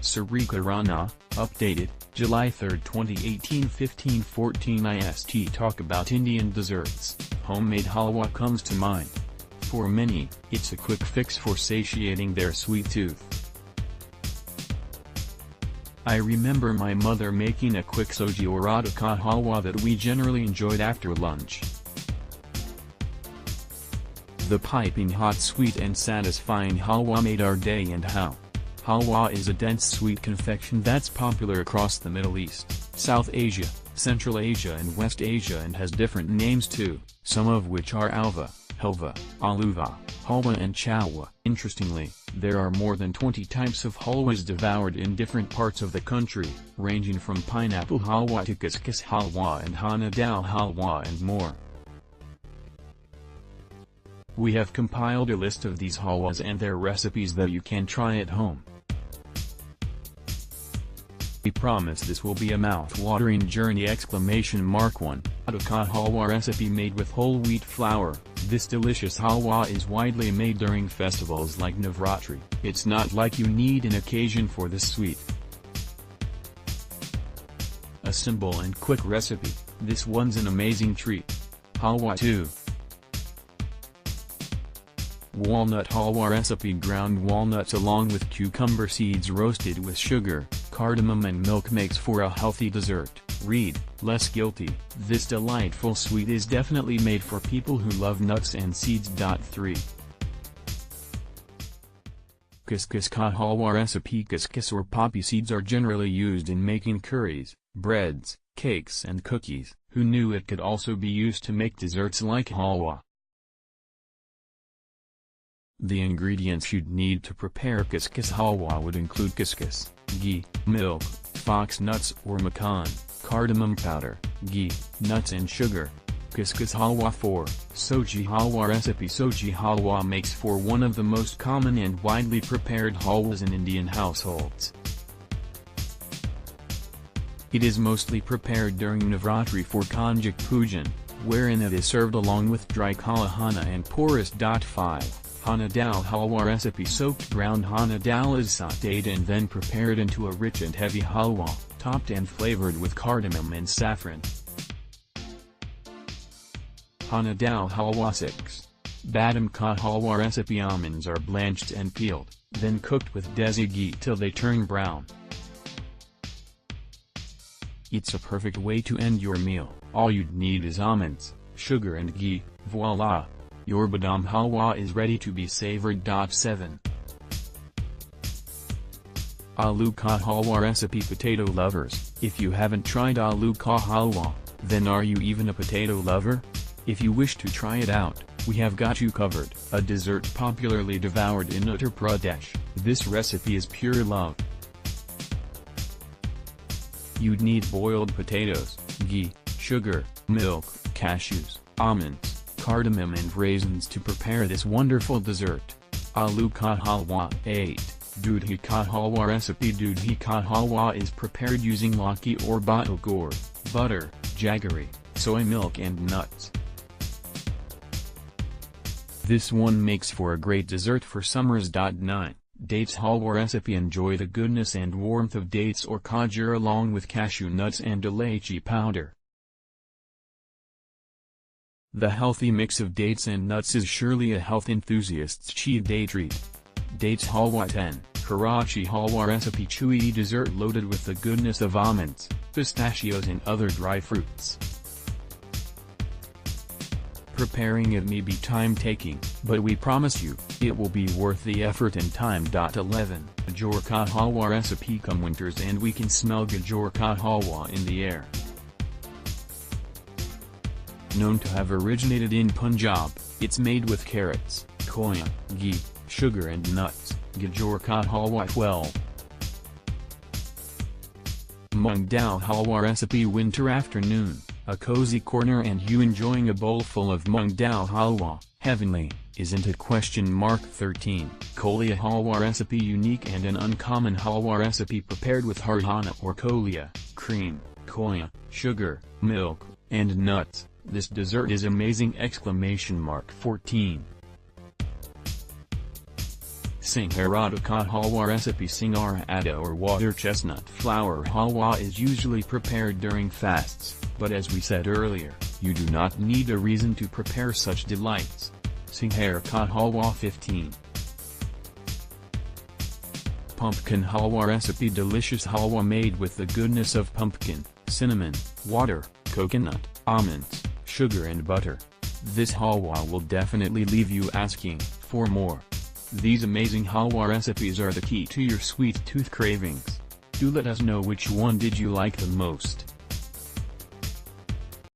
Sarika Rana, updated, July 3, 2018 15:14 IST. Talk about Indian desserts, homemade halwa comes to mind. For many, it's a quick fix for satiating their sweet tooth. I remember my mother making a quick soji or atta ka halwa that we generally enjoyed after lunch. The piping hot sweet and satisfying halwa made our day. And how? Halwa is a dense sweet confection that's popular across the Middle East, South Asia, Central Asia and West Asia, and has different names too, some of which are alva, halva, aluva, halwa and chalwa. Interestingly, there are more than 20 types of halwas devoured in different parts of the country, ranging from pineapple halwa to couscous halwa and hana dal halwa and more. We have compiled a list of these halwas and their recipes that you can try at home. We promise this will be a mouth-watering journey! 1. Atta ka halwa recipe made with whole wheat flour. This delicious halwa is widely made during festivals like Navratri. It's not like you need an occasion for this sweet. A simple and quick recipe, this one's an amazing treat. Halwa 2. Walnut halwa recipe. Ground walnuts along with cucumber seeds roasted with sugar, cardamom and milk makes for a healthy dessert. Read, less guilty. This delightful sweet is definitely made for people who love nuts and seeds. 3. Couscous ka halwa recipe. Couscous or poppy seeds are generally used in making curries, breads, cakes and cookies. Who knew it could also be used to make desserts like halwa? The ingredients you'd need to prepare couscous halwa would include couscous, ghee, milk, fox nuts or macan, cardamom powder, ghee, nuts and sugar. Couscous halwa. 4. Soji halwa recipe. Soji halwa makes for one of the most common and widely prepared halwas in Indian households. It is mostly prepared during Navratri for Kanjak Pujan, wherein it is served along with dry kala hana and porous. 5. Hana dal halwa recipe. Soaked ground hana dal is sautéed and then prepared into a rich and heavy halwa, topped and flavored with cardamom and saffron. Hana dal halwa. 6. Badam ka halwa recipe. Almonds are blanched and peeled, then cooked with desi ghee till they turn brown. It's a perfect way to end your meal. All you'd need is almonds, sugar and ghee. Voila! Your badam halwa is ready to be savored. 7. Aloo ka halwa recipe. Potato lovers, if you haven't tried aloo ka halwa, then are you even a potato lover? If you wish to try it out, we have got you covered. A dessert popularly devoured in Uttar Pradesh, this recipe is pure love. You'd need boiled potatoes, ghee, sugar, milk, cashews, almonds, cardamom and raisins to prepare this wonderful dessert. Aloo ka halwa. 8. Dudhi ka halwa recipe. Dudhi ka halwa is prepared using lakhi or bottle gourd, butter, jaggery, soy milk and nuts. This one makes for a great dessert for summers. 9. Dates halwa recipe. Enjoy the goodness and warmth of dates or khajur along with cashew nuts and elaichi powder. The healthy mix of dates and nuts is surely a health enthusiast's cheat day treat. Dates halwa. 10. Karachi halwa recipe. Chewy dessert loaded with the goodness of almonds, pistachios and other dry fruits. Preparing it may be time-taking, but we promise you, it will be worth the effort and time. 11. Gajor ka halwa recipe. Come winters and we can smell gajor ka halwa in the air. Known to have originated in Punjab, it's made with carrots, koya, ghee, sugar and nuts. Gajor ka halwa. 12. Mung dal halwa recipe. Winter afternoon, a cozy corner and you enjoying a bowl full of mung dal halwa. Heavenly, isn't it? 13. Kolia halwa recipe. Unique and an uncommon halwa recipe prepared with hardhana or kolia, cream, koya, sugar, milk, and nuts. This dessert is amazing! 14. Singhara ka halwa recipe. Singhara adda or water chestnut flour halwa is usually prepared during fasts, but as we said earlier, you do not need a reason to prepare such delights. Singhara ka halwa 15. Pumpkin halwa recipe. Delicious halwa made with the goodness of pumpkin, cinnamon, water, coconut, almonds, sugar and butter. This halwa will definitely leave you asking for more. These amazing halwa recipes are the key to your sweet tooth cravings. Do let us know which one did you like the most.